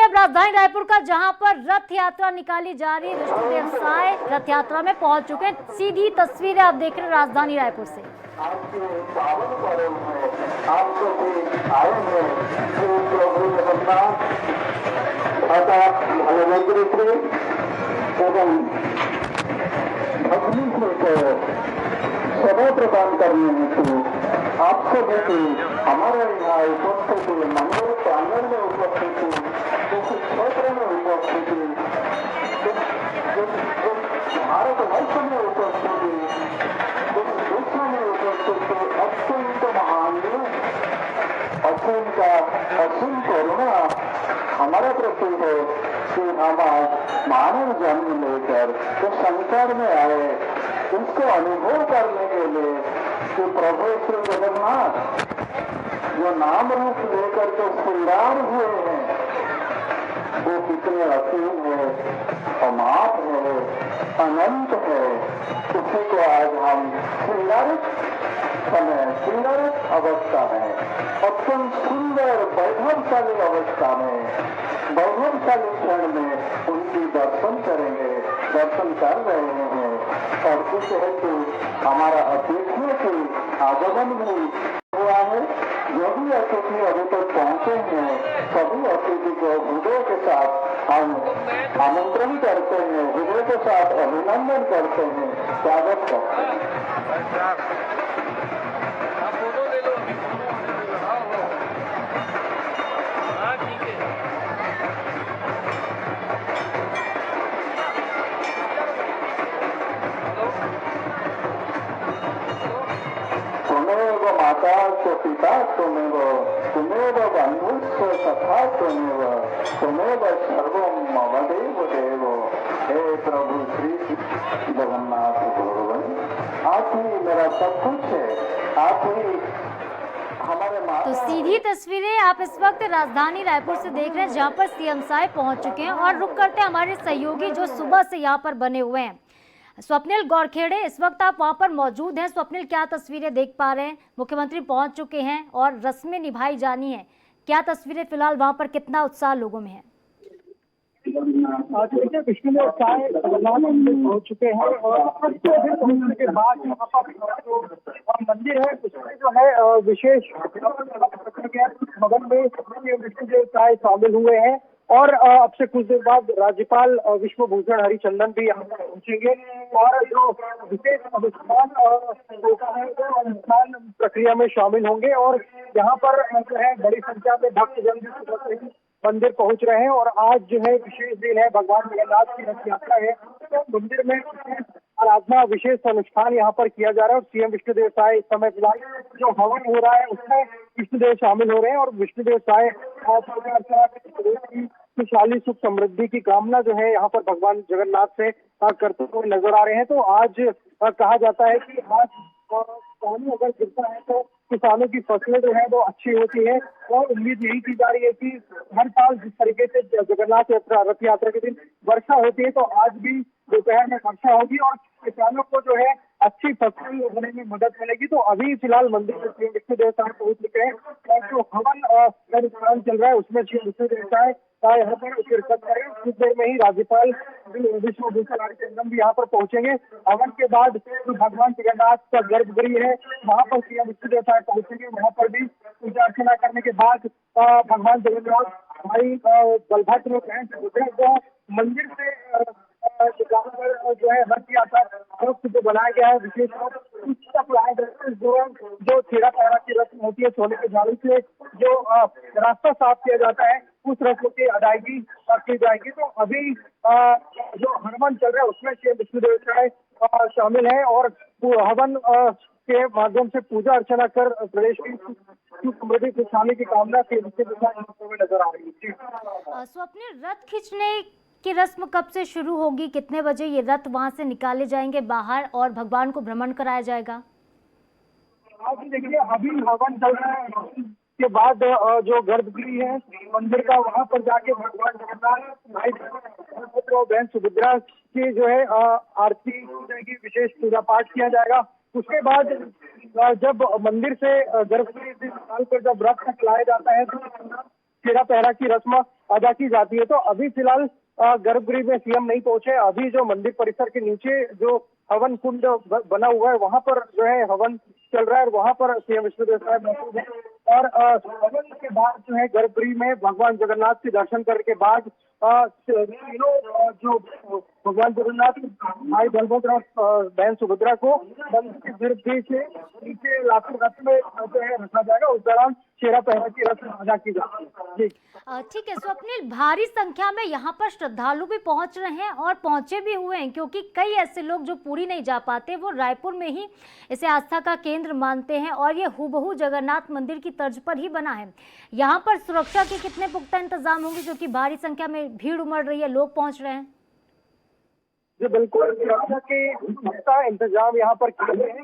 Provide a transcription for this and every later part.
अब राजधानी रायपुर का, जहां पर रथ यात्रा निकाली जा रही है। विष्णुदेव साय रथ यात्रा में पहुंच चुके हैं। सीधी तस्वीरें आप देख रहे हैं राजधानी रायपुर से। सभा प्रदान करने हेतु आप सभी हमारे यहाँ उपस्थित मंदिर प्रांगण में उपस्थित जिस क्षेत्र में उपस्थित भारत वर्ष में उपस्थित जिस विश्व में उपस्थित अत्यंत महान असीम का असीम करुणा हमारे प्रति है कि हम मानव जन्म लेकर जो संसार में आए उसको अनुभव करने के लिए कि प्रभु श्री जगन्नाथ जो नाम रूप लेकर के श्रीराम हुए हैं वो कितने असीम है, अमाप है, अनंत है। उसी को आज हम श्रृंगारित समय, श्रृंगारित अवस्था में, अत्यंत सुंदर वैभवशाली अवस्था में, वैभवशाली क्षण में उनकी दर्शन करेंगे, दर्शन कर रहे हैं। और इस हेतु हमारा अतिथियों की आगमन भी हुआ है। जो भी अतिथि अभी तक पहुंचे हैं सभी अतिथि को हृदय के साथ हम आमंत्रण करते हैं, हृदय के साथ अभिनंदन करते हैं, स्वागत करते हैं। माता तो पिता तुमेव, तुमेव बंधुस्व सखा तुमेव, तुमेव सर्वम ममदेव देव। हे प्रभु श्री जगन्नाथ भगवान, आप ही मेरा सब कुछ है, आप ही हमारे माता। तो सीधी तस्वीरें आप इस वक्त राजधानी रायपुर से देख रहे हैं, जहां पर सीएम साय पहुंच चुके हैं। और रुक करते हैं हमारे सहयोगी जो सुबह से यहाँ पर बने हुए हैं। स्वप्निल गौरखेड़े, इस वक्त आप वहां पर मौजूद हैं। स्वप्निल, क्या तस्वीरें देख पा रहे हैं? मुख्यमंत्री पहुंच चुके हैं और रस्में निभाई जानी है, क्या तस्वीरें फिलहाल वहां पर, कितना उत्साह लोगों में है? देखिए, विष्णुदेव साय पहुंच चुके हैं और पहुंचने के बाद यहाँ पर मंदिर है उसमें जो है विशेष भवन में विष्णुदेव साय शामिल हुए हैं। और अब से कुछ देर बाद राज्यपाल विश्व भूषण हरिचंदन भी यहाँ पर पहुंचेंगे और जो विशेष अनुष्ठान होता है वो अनुष्ठान प्रक्रिया में शामिल होंगे। और यहाँ पर जो है बड़ी संख्या में भक्तजन मंदिर पहुंच रहे हैं। और आज जो है विशेष दिन है, भगवान जगन्नाथ की रथ यात्रा है, तो मंदिर में आराधना विशेष अनुष्ठान यहाँ पर किया जा रहा है। और सीएम विष्णुदेव साय इस समय फिलहाल जो हवन हो रहा है उसमें विष्णुदेव शामिल हो रहे हैं। और विष्णुदेव साय खुशहाली सुख समृद्धि की कामना जो है यहाँ पर भगवान जगन्नाथ से करते हुए नजर आ रहे हैं। तो आज कहा जाता है कि आज पानी अगर गिरता है तो किसानों की फसलें जो है वो अच्छी होती है। और उम्मीद यही की जा रही है कि हर साल जिस तरीके से जगन्नाथ यात्रा रथ यात्रा के दिन वर्षा होती है तो आज भी दोपहर में वर्षा होगी और किसानों को जो है अच्छी फसल होने में मदद मिलेगी। तो अभी फिलहाल मंदिर में सीएम विष्णुदेव साय पहुंच चुके हैं और जो हवन अनुष्ठान चल रहा है उसमें सीएम विष्णुदेव साय यहाँ पर शिरकत करें। कुछ देर में ही राज्यपाल विश्व भूषण हरिचंदन भी यहाँ पर पहुंचेंगे। हवन के बाद जो भगवान जगन्नाथ का गर्भगृह है वहाँ पर सीएम विष्णुदेव साय पहुंचेंगे। वहाँ पर भी पूजा अर्चना करने के बाद भगवान जगन्नाथ भाई बलभद्र जो मंदिर से जो है रथ यात्रा जो बनाया गया है विशेष जो छेड़ा पहरा की रस्म होती है, सोने के झाड़ू से जो रास्ता साफ किया जाता है उस रस्म की अदायगी की जाएगी। तो अभी जो हवन चल रहा है उसमें सीएम विष्णुदेव साय शामिल है और हवन के माध्यम से पूजा अर्चना कर प्रदेश की समृद्धि खुशहाली की कामना से नजर आ रही है। स्वप्निल, रथ खींचने की रस्म कब से शुरू होगी? कितने बजे ये रथ वहां से निकाले जाएंगे बाहर और भगवान को भ्रमण कराया जाएगा? देखिए, अभी हवन चल रहा है के बाद जो गर्भगृह है मंदिर का वहां पर जाके भगवान जगन्नाथ बहन सुभद्रा की जो है आरती की जाएगी, विशेष पूजा पाठ किया जाएगा। उसके बाद जब मंदिर से गर्भगृह से निकाल कर जब रथ तक लाया जाता है तो छेरा पहरा की रस्म अदा की जाती है। तो अभी फिलहाल गर्भगृह में सीएम नहीं पहुंचे। अभी जो मंदिर परिसर के नीचे जो हवन कुंड बना हुआ है वहां पर जो है हवन चल रहा है और वहां पर सीएम विष्णुदेव साय मौजूद है। और हवन के बाद जो है गर्भगृह में भगवान जगन्नाथ के दर्शन करने के बाद तीनों जो भगवान जगन्नाथ भाई बलभद्र और बहन सुभद्रा को मंदिर के गर्भगृह से नीचे लाखों रथ में जो है रखा जाएगा। उस दौरान छेरा पहरा की रस्म अदा की जाती है। ठीक है स्वप्निल, भारी संख्या में यहाँ पर श्रद्धालु भी पहुंच रहे हैं और पहुंचे भी हुए हैं, क्योंकि कई ऐसे लोग जो पुरी नहीं जा पाते वो रायपुर में ही इसे आस्था का केंद्र मानते हैं और ये हूबहू जगन्नाथ मंदिर की तर्ज पर ही बना है। यहाँ पर सुरक्षा के कितने पुख्ता इंतजाम होंगे, क्योंकि भारी संख्या में भीड़ उमड़ रही है, लोग पहुंच रहे हैं? जी बिल्कुल, सुरक्षा के पुख्ता इंतजाम यहाँ पर किए गए हैं।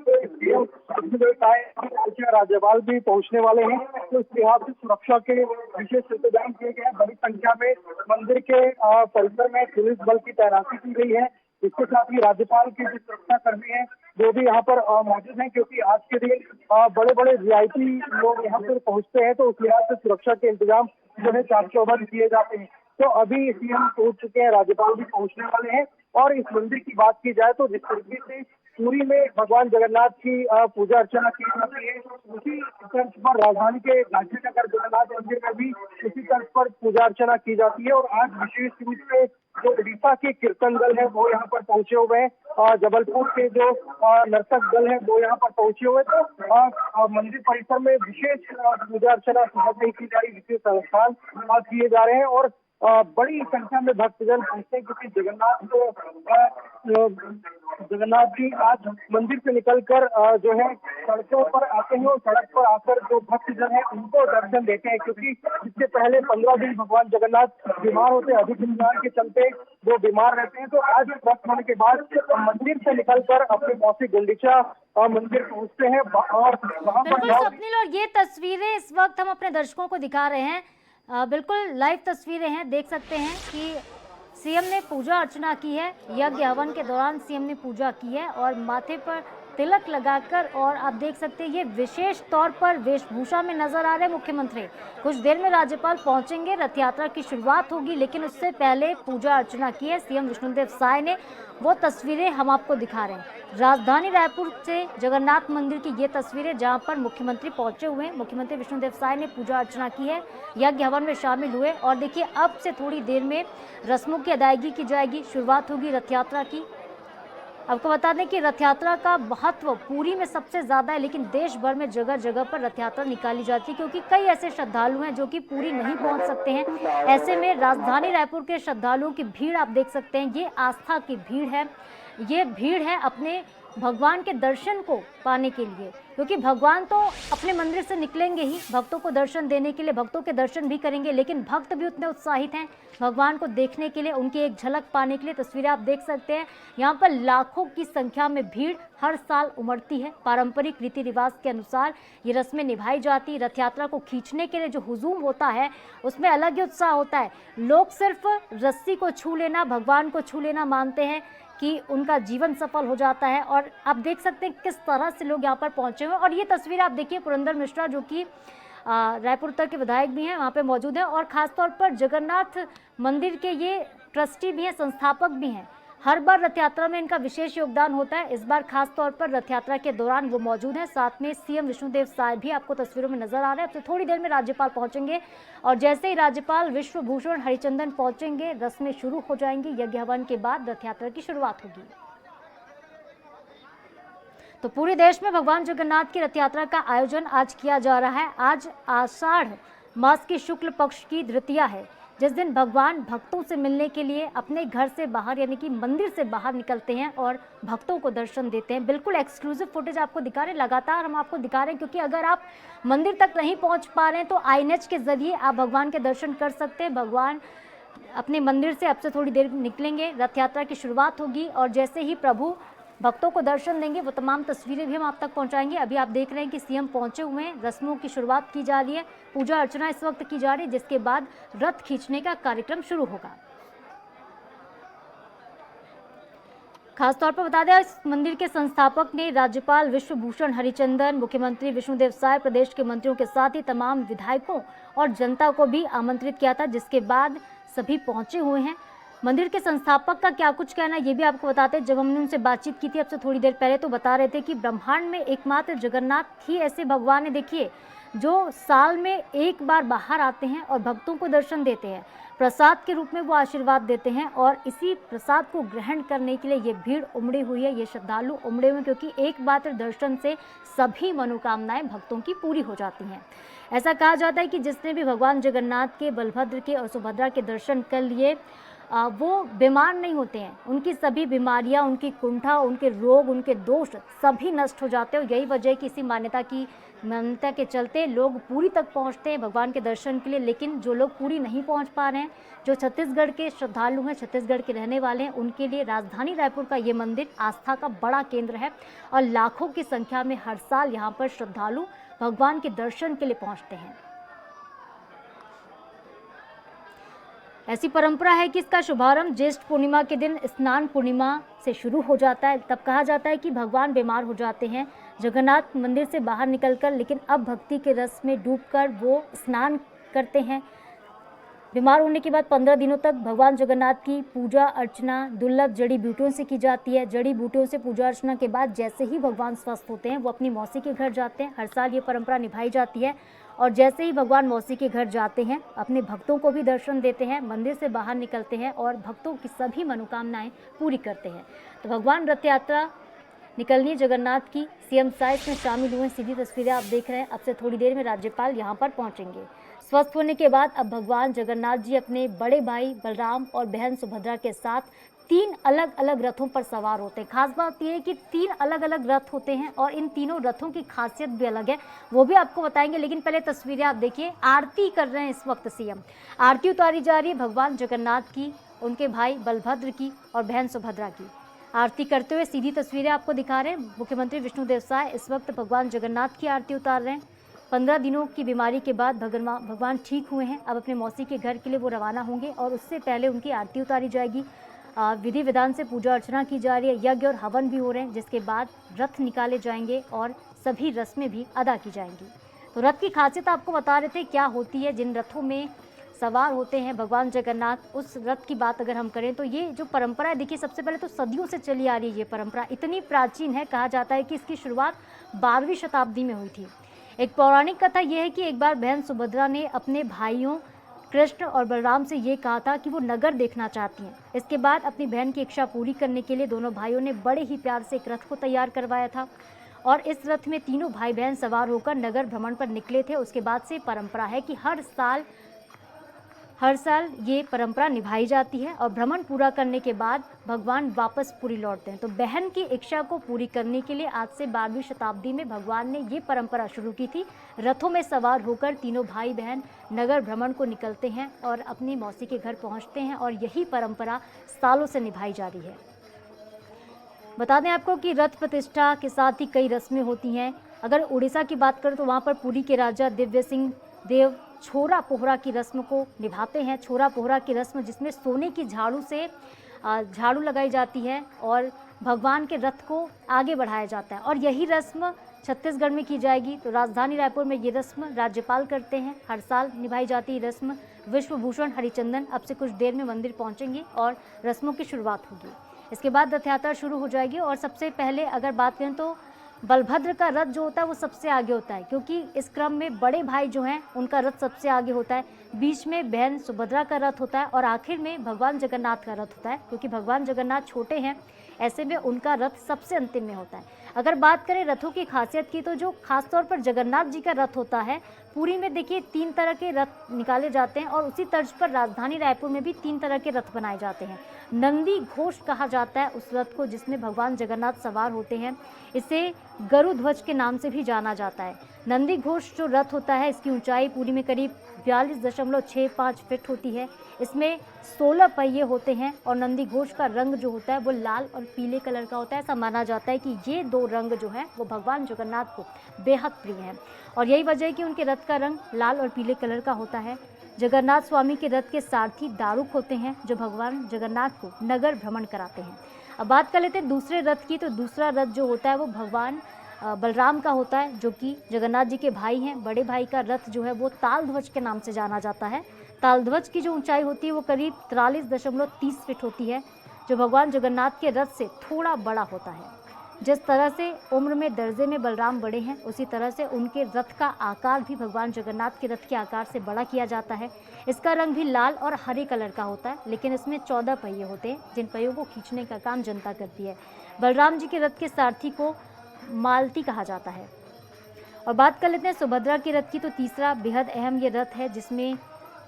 राज्यपाल भी पहुंचने वाले हैं, तो इस लिहाज से सुरक्षा के विशेष इंतजाम किए गए हैं। बड़ी संख्या में मंदिर के परिसर में पुलिस बल की तैनाती की गई है। इसके साथ ही राज्यपाल के जो सुरक्षा कर्मी हैं वो भी यहाँ पर मौजूद हैं, क्योंकि आज के दिन बड़े बड़े वीआईपी लोग यहाँ पर पहुंचते हैं, तो उस लिहाज से सुरक्षा के इंतजाम जो है चाक चौबंद किए जाते हैं। तो अभी सीएम पहुंच चुके हैं, राज्यपाल भी पहुंचने वाले हैं। और इस मंदिर की बात की जाए तो जिस तरीके से पुरी में भगवान जगन्नाथ की पूजा अर्चना की जाती है, उसी तर्ज पर राजधानी के गांधीनगर जगन्नाथ मंदिर में भी उसी तर्ज पर पूजा अर्चना की जाती है। और आज विशेष रूप से जो उड़ीसा के कीर्तन दल है वो यहाँ पर पहुंचे हुए हैं, जबलपुर के जो नर्तक दल है वो यहाँ पर पहुंचे हुए। तो मंदिर परिसर में विशेष पूजा अर्चना सुबह से ही की जा रही, विशेष अनुष्ठान किए जा रहे हैं और बड़ी संख्या में भक्तजन पहुंचते हैं, क्योंकि जगन्नाथ जी आज मंदिर से निकलकर जो है सड़कों पर आते हैं और सड़क पर आकर जो भक्तजन है उनको दर्शन देते हैं, क्योंकि इससे पहले 15 दिन भगवान जगन्नाथ बीमार होते हैं, अधिक बीमार के चलते वो बीमार रहते हैं। तो आज स्वस्थ होने के बाद मंदिर से निकलकर अपने मौसी गुंडीचा मंदिर पहुंचते हैं और वहाँ पर स्वप्निल, और ये तस्वीरें इस वक्त हम अपने दर्शकों को दिखा रहे हैं, बिल्कुल लाइव तस्वीरें हैं। देख सकते हैं कि सीएम ने पूजा अर्चना की है, यज्ञ हवन के दौरान सीएम ने पूजा की है और माथे पर तिलक लगाकर, और आप देख सकते हैं ये विशेष तौर पर वेशभूषा में नजर आ रहे मुख्यमंत्री। कुछ देर में राज्यपाल पहुंचेंगे, रथ यात्रा की शुरुआत होगी, लेकिन उससे पहले पूजा अर्चना की है सीएम विष्णुदेव साय ने। वो तस्वीरें हम आपको दिखा रहे हैं राजधानी रायपुर से जगन्नाथ मंदिर की, ये तस्वीरें जहां पर मुख्यमंत्री पहुंचे हुए हैं। मुख्यमंत्री विष्णुदेव साय ने पूजा अर्चना की है, यज्ञ हवन में शामिल हुए और देखिए अब से थोड़ी देर में रस्मों की अदायगी की जाएगी, शुरुआत होगी रथ यात्रा की। आपको बता दें कि रथ यात्रा का महत्व पुरी में सबसे ज़्यादा है, लेकिन देश भर में जगह जगह पर रथ यात्रा निकाली जाती है, क्योंकि कई ऐसे श्रद्धालु हैं जो कि पुरी नहीं पहुंच सकते हैं। ऐसे में राजधानी रायपुर के श्रद्धालुओं की भीड़ आप देख सकते हैं, ये आस्था की भीड़ है। ये भीड़ है अपने भगवान के दर्शन को पाने के लिए, क्योंकि भगवान तो अपने मंदिर से निकलेंगे ही भक्तों को दर्शन देने के लिए, भक्तों के दर्शन भी करेंगे, लेकिन भक्त भी उतने उत्साहित हैं भगवान को देखने के लिए, उनकी एक झलक पाने के लिए। तस्वीरें आप देख सकते हैं, यहाँ पर लाखों की संख्या में भीड़ हर साल उमड़ती है। पारंपरिक रीति रिवाज के अनुसार ये रस्में निभाई जाती है। रथ यात्रा को खींचने के लिए जो हुजूम होता है उसमें अलग ही उत्साह होता है। लोग सिर्फ रस्सी को छू लेना, भगवान को छू लेना मानते हैं कि उनका जीवन सफल हो जाता है। और आप देख सकते हैं किस तरह से लोग यहाँ पर पहुंचे हुए हैं। और ये तस्वीर आप देखिए, पुरंदर मिश्रा जो कि रायपुर उत्तर के विधायक भी हैं, वहाँ पे मौजूद हैं और ख़ासतौर पर जगन्नाथ मंदिर के ये ट्रस्टी भी हैं, संस्थापक भी हैं। हर बार रथ यात्रा में इनका विशेष योगदान होता है, इस बार खास तौर पर रथ यात्रा के दौरान वो मौजूद हैं। साथ में सीएम विष्णुदेव साय भी आपको तस्वीरों में नजर आ रहे हैं। अब तो थोड़ी देर में राज्यपाल पहुंचेंगे और जैसे ही राज्यपाल विश्वभूषण हरिचंदन पहुंचेंगे, रस्में शुरू हो जाएंगी। यज्ञ हवन के बाद रथ यात्रा की शुरुआत होगी। तो पूरे देश में भगवान जगन्नाथ की रथ यात्रा का आयोजन आज किया जा रहा है। आज आषाढ़ मास की शुक्ल पक्ष की द्वितीया है, जिस दिन भगवान भक्तों से मिलने के लिए अपने घर से बाहर यानी कि मंदिर से बाहर निकलते हैं और भक्तों को दर्शन देते हैं। बिल्कुल एक्सक्लूसिव फुटेज आपको दिखा रहे हैं, लगातार हम आपको दिखा रहे हैं, क्योंकि अगर आप मंदिर तक नहीं पहुंच पा रहे हैं तो INH के जरिए आप भगवान के दर्शन कर सकते हैं। भगवान अपने मंदिर से अब से थोड़ी देर निकलेंगे, रथ यात्रा की शुरुआत होगी और जैसे ही प्रभु भक्तों को दर्शन देंगे वो तमाम तस्वीरें भी हम आप तक पहुंचाएंगे। अभी आप देख रहे हैं कि सीएम पहुंचे हुए हैं, रस्मों की शुरुआत की जा रही है, पूजा अर्चना इस वक्त की जा रही है, जिसके बाद रथ खींचने का कार्यक्रम शुरू होगा। खासतौर पर बता दें, इस मंदिर के संस्थापक ने राज्यपाल विश्वभूषण हरिचंदन, मुख्यमंत्री विष्णुदेव साय, प्रदेश के मंत्रियों के साथ ही तमाम विधायकों और जनता को भी आमंत्रित किया था, जिसके बाद सभी पहुंचे हुए हैं। मंदिर के संस्थापक का क्या कुछ कहना है ये भी आपको बताते हैं। जब हमने उनसे बातचीत की थी अब से थोड़ी देर पहले, तो बता रहे थे कि ब्रह्मांड में एकमात्र जगन्नाथ ही ऐसे भगवान है, देखिए, जो साल में एक बार बाहर आते हैं और भक्तों को दर्शन देते हैं। प्रसाद के रूप में वो आशीर्वाद देते हैं और इसी प्रसाद को ग्रहण करने के लिए ये भीड़ उमड़ी हुई है, ये श्रद्धालु उमड़े हुए हैं, क्योंकि एक मात्र दर्शन से सभी मनोकामनाएं भक्तों की पूरी हो जाती हैं। ऐसा कहा जाता है कि जिसने भी भगवान जगन्नाथ के, बलभद्र के और सुभद्रा के दर्शन कर लिए वो बीमार नहीं होते हैं। उनकी सभी बीमारियां, उनकी कुंठा, उनके रोग, उनके दोष सभी नष्ट हो जाते हैं। और यही वजह है कि इसी मान्यता के चलते लोग पुरी तक पहुंचते हैं भगवान के दर्शन के लिए। लेकिन जो लोग पुरी नहीं पहुंच पा रहे हैं, जो छत्तीसगढ़ के श्रद्धालु हैं, छत्तीसगढ़ के रहने वाले हैं, उनके लिए राजधानी रायपुर का ये मंदिर आस्था का बड़ा केंद्र है और लाखों की संख्या में हर साल यहाँ पर श्रद्धालु भगवान के दर्शन के लिए पहुँचते हैं। ऐसी परंपरा है कि इसका शुभारंभ ज्येष्ठ पूर्णिमा के दिन स्नान पूर्णिमा से शुरू हो जाता है। तब कहा जाता है कि भगवान बीमार हो जाते हैं जगन्नाथ मंदिर से बाहर निकलकर, लेकिन अब भक्ति के रस में डूबकर वो स्नान करते हैं। बीमार होने के बाद 15 दिनों तक भगवान जगन्नाथ की पूजा अर्चना दुर्लभ जड़ी बूटियों से की जाती है। जड़ी बूटियों से पूजा अर्चना के बाद जैसे ही भगवान स्वस्थ होते हैं वो अपनी मौसी के घर जाते हैं। हर साल ये परंपरा निभाई जाती है और जैसे ही भगवान मौसी के घर जाते हैं अपने भक्तों को भी दर्शन देते हैं, मंदिर से बाहर निकलते हैं और भक्तों की सभी मनोकामनाएं पूरी करते हैं। तो भगवान रथ यात्रा निकलनी है जगन्नाथ की, सीएम साय में शामिल हुए। सीधी तस्वीरें आप देख रहे हैं। अब से थोड़ी देर में राज्यपाल यहाँ पर पहुँचेंगे। स्वस्थ होने के बाद अब भगवान जगन्नाथ जी अपने बड़े भाई बलराम और बहन सुभद्रा के साथ 3 अलग अलग रथों पर सवार होते हैं। खास बात यह है कि 3 अलग अलग रथ होते हैं और इन तीनों रथों की खासियत भी अलग है, वो भी आपको बताएंगे। लेकिन पहले तस्वीरें आप देखिए। आरती कर रहे हैं इस वक्त सीएम। आरती उतारी जा रही है भगवान जगन्नाथ की, उनके भाई बलभद्र की और बहन सुभद्रा की। आरती करते हुए सीधी तस्वीरें आपको दिखा रहे हैं। मुख्यमंत्री विष्णुदेव साय इस वक्त भगवान जगन्नाथ की आरती उतार रहे हैं। 15 दिनों की बीमारी के बाद भगवान ठीक हुए हैं। अब अपने मौसी के घर के लिए वो रवाना होंगे और उससे पहले उनकी आरती उतारी जाएगी। विधि विधान से पूजा अर्चना की जा रही है, यज्ञ और हवन भी हो रहे हैं, जिसके बाद रथ निकाले जाएंगे और सभी रस्में भी अदा की जाएंगी। तो रथ की खासियत आपको बता रहे थे क्या होती है। जिन रथों में सवार होते हैं भगवान जगन्नाथ, उस रथ की बात अगर हम करें तो ये जो परंपरा है, देखिए, सबसे पहले तो सदियों से चली आ रही है। ये परंपरा इतनी प्राचीन है, कहा जाता है कि इसकी शुरुआत 12वीं शताब्दी में हुई थी। एक पौराणिक कथा यह है कि एक बार बहन सुभद्रा ने अपने भाइयों कृष्ण और बलराम से ये कहा था कि वो नगर देखना चाहती हैं। इसके बाद अपनी बहन की इच्छा पूरी करने के लिए दोनों भाइयों ने बड़े ही प्यार से एक रथ को तैयार करवाया था और इस रथ में तीनों भाई बहन सवार होकर नगर भ्रमण पर निकले थे। उसके बाद से परंपरा है कि हर साल ये परंपरा निभाई जाती है और भ्रमण पूरा करने के बाद भगवान वापस पुरी लौटते हैं। तो बहन की इच्छा को पूरी करने के लिए आज से 12वीं शताब्दी में भगवान ने ये परंपरा शुरू की थी। रथों में सवार होकर तीनों भाई बहन नगर भ्रमण को निकलते हैं और अपनी मौसी के घर पहुंचते हैं और यही परंपरा सालों से निभाई जा रही है। बता दें आपको कि रथ प्रतिष्ठा के साथ ही कई रस्में होती हैं। अगर उड़ीसा की बात करें तो वहाँ पर पुरी के राजा दिव्य सिंह देव छोरा पोहरा की रस्म को निभाते हैं। छोरा पोहरा की रस्म जिसमें सोने की झाड़ू से झाड़ू लगाई जाती है और भगवान के रथ को आगे बढ़ाया जाता है और यही रस्म छत्तीसगढ़ में की जाएगी। तो राजधानी रायपुर में ये रस्म राज्यपाल करते हैं। हर साल निभाई जाती है रस्म। विश्वभूषण हरिचंदन अब से कुछ देर में मंदिर पहुंचेंगे और रस्मों की शुरुआत होगी। इसके बाद रथ यात्रा शुरू हो जाएगी और सबसे पहले अगर बात करें तो बलभद्र का रथ जो होता है वो सबसे आगे होता है, क्योंकि इस क्रम में बड़े भाई जो हैं उनका रथ सबसे आगे होता है, बीच में बहन सुभद्रा का रथ होता है और आखिर में भगवान जगन्नाथ का रथ होता है। क्योंकि भगवान जगन्नाथ छोटे हैं, ऐसे में उनका रथ सबसे अंतिम में होता है। अगर बात करें रथों की खासियत की तो जो खासतौर पर जगन्नाथ जी का रथ होता है, पुरी में देखिए 3 तरह के रथ निकाले जाते हैं और उसी तर्ज पर राजधानी रायपुर में भी 3 तरह के रथ बनाए जाते हैं। नंदी घोष कहा जाता है उस रथ को जिसमें भगवान जगन्नाथ सवार होते हैं। इसे गरुध्वज के नाम से भी जाना जाता है। नंदी घोष जो रथ होता है इसकी ऊंचाई पुरी में करीब 42.65 फीट होती है। इसमें 16 पहिए होते हैं और नंदी घोष का रंग जो होता है वो लाल और पीले कलर का होता है। ऐसा माना जाता है कि ये 2 रंग जो है वो भगवान जगन्नाथ को बेहद प्रिय हैं और यही वजह है कि उनके रथ का रंग लाल और पीले कलर का होता है। जगन्नाथ स्वामी के रथ के सारथी दारुक होते हैं जो भगवान जगन्नाथ को नगर भ्रमण कराते हैं। अब बात कर लेते हैं दूसरे रथ की। तो दूसरा रथ जो होता है वो भगवान बलराम का होता है, जो कि जगन्नाथ जी के भाई हैं। बड़े भाई का रथ जो है वो तालध्वज के नाम से जाना जाता है। तालध्वज की जो ऊंचाई होती है वो करीब 43.30 फीट होती है, जो भगवान जगन्नाथ के रथ से थोड़ा बड़ा होता है। जिस तरह से उम्र में दर्जे में बलराम बड़े हैं, उसी तरह से उनके रथ का आकार भी भगवान जगन्नाथ के रथ के आकार से बड़ा किया जाता है। इसका रंग भी लाल और हरे कलर का होता है, लेकिन इसमें 14 पहिए होते हैं, जिन पहियों को खींचने का काम जनता करती है। बलराम जी के रथ के सारथी को मालती कहा जाता है। और बात कर लेते हैं सुभद्रा के रथ की। तो तीसरा बेहद अहम ये रथ है, जिसमें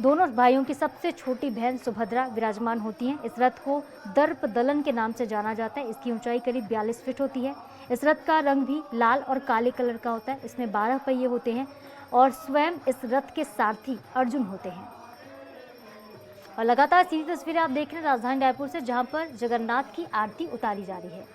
दोनों भाइयों की सबसे छोटी बहन सुभद्रा विराजमान होती हैं। इस रथ को दर्प दलन के नाम से जाना जाता है। इसकी ऊंचाई करीब 42 फीट होती है। इस रथ का रंग भी लाल और काले कलर का होता है। इसमें 12 पहिए होते हैं और स्वयं इस रथ के सारथी अर्जुन होते हैं। और लगातार सीधी तस्वीरें आप देख रहे हैं राजधानी रायपुर से, जहां पर जगन्नाथ की आरती उतारी जा रही है।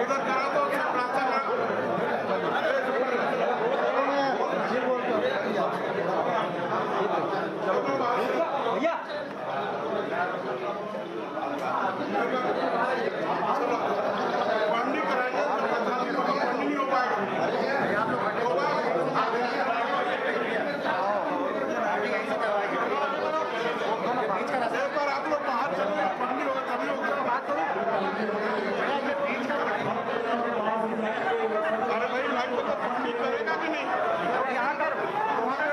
उधर करा तो उससे प्रार्थना भैया पंडित कराएंगे पंडित नहीं हो पाएगा एक बार आप लोग बाहर चले पंडित होगा तभी होगा बात करो अरे भाई लाइट को तो पंडित करेगा कि नहीं यहाँ कर बाहर